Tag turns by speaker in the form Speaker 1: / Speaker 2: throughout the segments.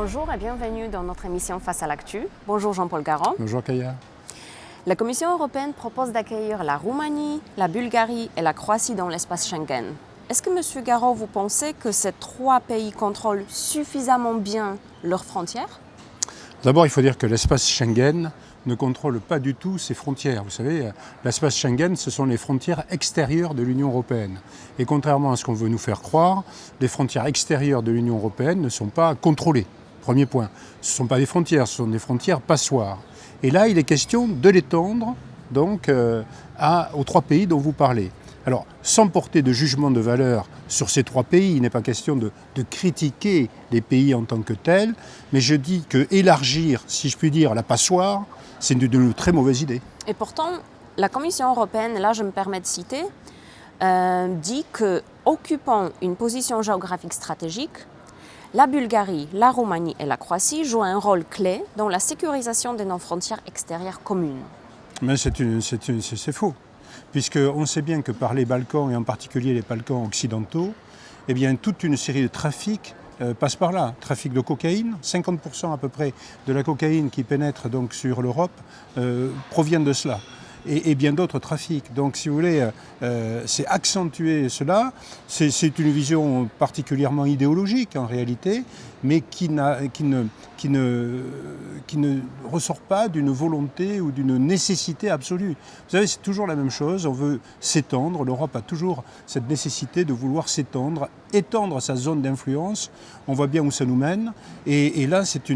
Speaker 1: Bonjour et bienvenue dans notre émission Face à l'actu. Bonjour Jean-Paul Garand.
Speaker 2: Bonjour Kaya.
Speaker 1: La Commission européenne propose d'accueillir la Roumanie, la Bulgarie et la Croatie dans l'espace Schengen. Est-ce que M. Garand, vous pensez que ces trois pays contrôlent suffisamment bien leurs frontières?
Speaker 2: D'abord, il faut dire que l'espace Schengen ne contrôle pas du tout ses frontières. Vous savez, l'espace Schengen, ce sont les frontières extérieures de l'Union européenne. Et contrairement à ce qu'on veut nous faire croire, les frontières extérieures de l'Union européenne ne sont pas contrôlées. Premier point. Ce ne sont pas des frontières, ce sont des frontières passoires. Et là, il est question de l'étendre donc, aux trois pays dont vous parlez. Alors, sans porter de jugement de valeur sur ces trois pays, il n'est pas question de critiquer les pays en tant que tels, mais je dis que élargir, si je puis dire, la passoire, c'est une très mauvaise idée.
Speaker 1: Et pourtant, la Commission européenne, là je me permets de citer, dit qu'occupant une position géographique stratégique, la Bulgarie, la Roumanie et la Croatie jouent un rôle clé dans la sécurisation de nos frontières extérieures communes.
Speaker 2: Mais c'est faux. Puisqu'on sait bien que par les Balkans, et en particulier les Balkans occidentaux, eh bien, toute une série de trafics passe par là. Trafic de cocaïne, 50% à peu près de la cocaïne qui pénètre donc sur l'Europe provient de cela. Et bien d'autres trafics. Donc si vous voulez, c'est accentuer cela. C'est une vision particulièrement idéologique en réalité, mais qui ne ressort pas d'une volonté ou d'une nécessité absolue. Vous savez, c'est toujours la même chose, on veut s'étendre, l'Europe a toujours cette nécessité de vouloir s'étendre, étendre sa zone d'influence, on voit bien où ça nous mène, et là c'est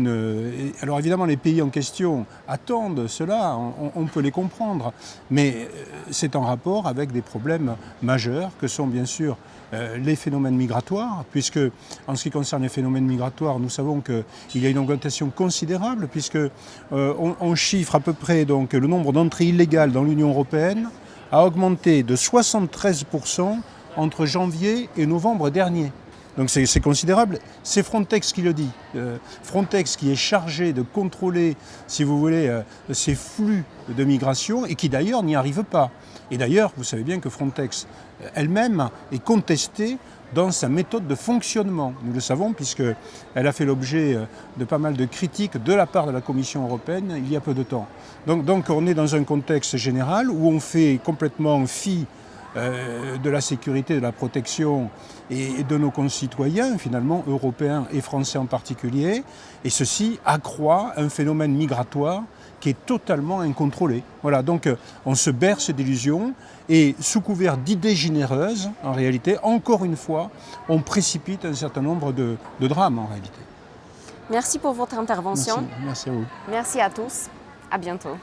Speaker 2: alors évidemment les pays en question attendent cela, on peut les comprendre, mais c'est en rapport avec des problèmes majeurs que sont bien sûr les phénomènes migratoires, puisque en ce qui concerne les phénomènes migratoires, nous savons qu'il y a une augmentation considérable, puisque on chiffre à peu près donc, le nombre d'entrées illégales dans l'Union européenne a augmenté de 73% entre janvier et novembre dernier. Donc c'est considérable, c'est Frontex qui le dit. Frontex qui est chargé de contrôler, si vous voulez, ces flux de migration et qui d'ailleurs n'y arrive pas. Et d'ailleurs, vous savez bien que Frontex elle-même est contestée dans sa méthode de fonctionnement. Nous le savons puisqu'elle a fait l'objet de pas mal de critiques de la part de la Commission européenne il y a peu de temps. Donc on est dans un contexte général où on fait complètement fi de la sécurité, de la protection et de nos concitoyens, finalement européens et français en particulier, et ceci accroît un phénomène migratoire qui est totalement incontrôlé. Voilà, donc on se berce d'illusions et sous couvert d'idées généreuses, en réalité, encore une fois, on précipite un certain nombre de drames en réalité.
Speaker 1: Merci pour votre intervention.
Speaker 2: Merci à vous.
Speaker 1: Merci à tous. À bientôt.